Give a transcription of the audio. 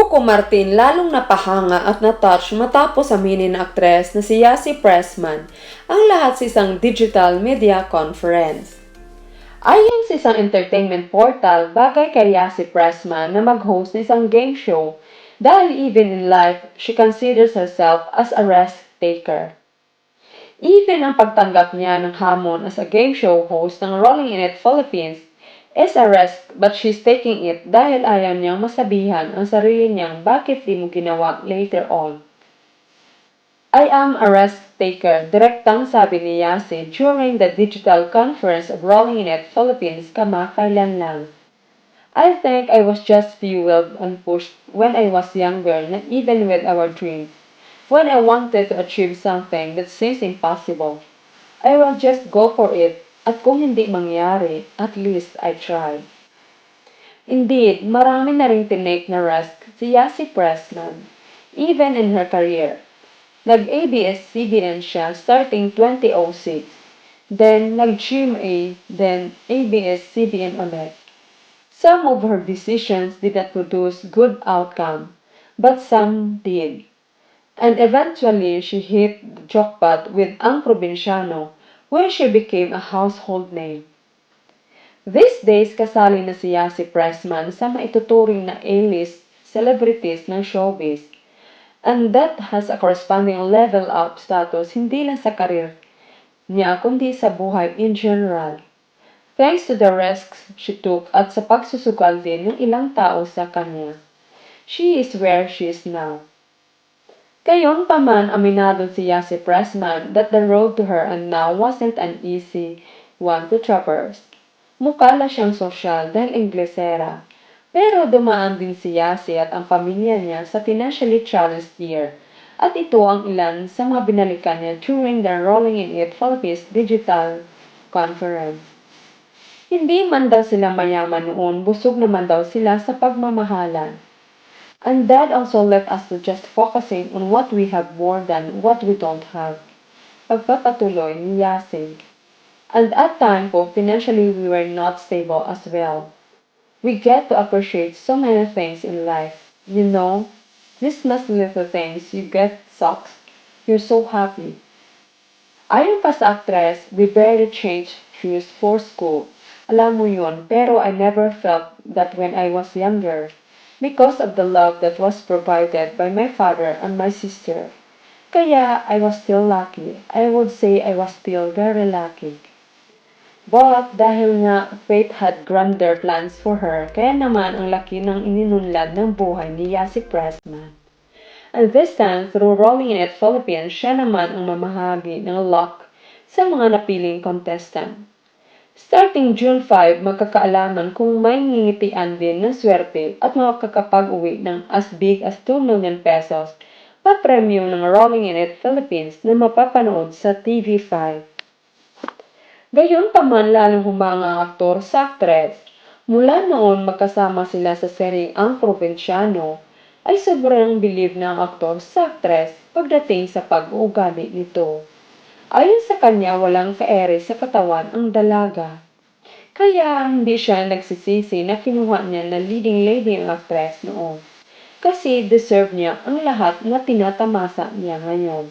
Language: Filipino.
Coco Martin lalong napahanga at natouch matapos aminin ng aktres na si Yasi Pressman ang lahat sa isang digital media conference. Ayon sa isang entertainment portal, bagay kay Yasi Pressman na mag-host ng isang game show dahil even in life, she considers herself as a rest taker. Even ang pagtanggap niya ng hamon as a game show host ng Rolling in It Philippines is a risk, but she's taking it dahil ayaw niyang masabihan ang sarili niyang bakit di mo ginawa later on. I am a risk taker, direktang sabi ni Yasi during the digital conference of Rolling in It Philippines kamakailan lang. I think I was just fueled and pushed when I was younger, not even with our dreams. When I wanted to achieve something that seems impossible, I will just go for it, at kung hindi mangyari, at least I tried. Indeed, marami na ring tinake na risk si Yasi Pressman, even in her career. Nag-ABS-CBN siya starting 2006, then nag-GMA, then ABS-CBN ulit. Some of her decisions did not produce good outcome, but some did. And eventually, she hit the jackpot with Ang Probinsyano, where she became a household name. These days, kasali na si Yasi Pressman sa maituturing na A-list celebrities ng showbiz. And that has a corresponding level up status hindi lang sa karir niya kundi sa buhay in general. Thanks to the risks she took at sa pagsusugal din ng ilang tao sa kanya, she is where she is now. Gayunpaman, aminado si Yasi Pressman that the road to her and now wasn't an easy one to traverse. Mukha siyang sosyal dahil Inglesera, pero dumaan din si Yasi at ang pamilya niya sa financially challenged year, at ito ang ilan sa mga binalikan niya during the Rolling in It Philippines Digital Conference. Hindi man daw sila mayaman noon, busog naman daw sila sa pagmamahalan. And that also left us to just focusing on what we have more than what we don't have. Pagpapatuloy ni Yasi. And at time po, financially we were not stable as well. We get to appreciate so many things in life. You know, these little things you get socks. You're so happy. Ayon pa sa actress, we barely changed shoes for school. Alam mo yun, pero I never felt that when I was younger. Because of the love that was provided by my father and my sister. Kaya I was still lucky. I would say I was still very lucky. But dahil nga fate had grander plans for her, kaya naman ang laki ng ininunlad ng buhay ni Yasi Pressman. And this time, through Rolling in It Philippines, siya naman ang mamahagi ng luck sa mga napiling contestant. Starting June 5, magkakaalaman kung may ngingitian din ng swerte at makakapag-uwi ng as big as 2 million pesos pa-premyo ng Rolling in It Philippines na mapapanood sa TV5. Gayunpaman lalong humanga ang aktor sa aktres. Mula noon magkasama sila sa seryeng Ang Probinsyano, ay sobrang bilib na ang aktor sa aktres pagdating sa pag-uugali nito. Ayon sa kanya, walang kaere sa katawan ang dalaga. Kaya hindi siya nagsisisi na kinuha niya na leading lady ang actress noon. Kasi deserve niya ang lahat na tinatamasa niya ngayon.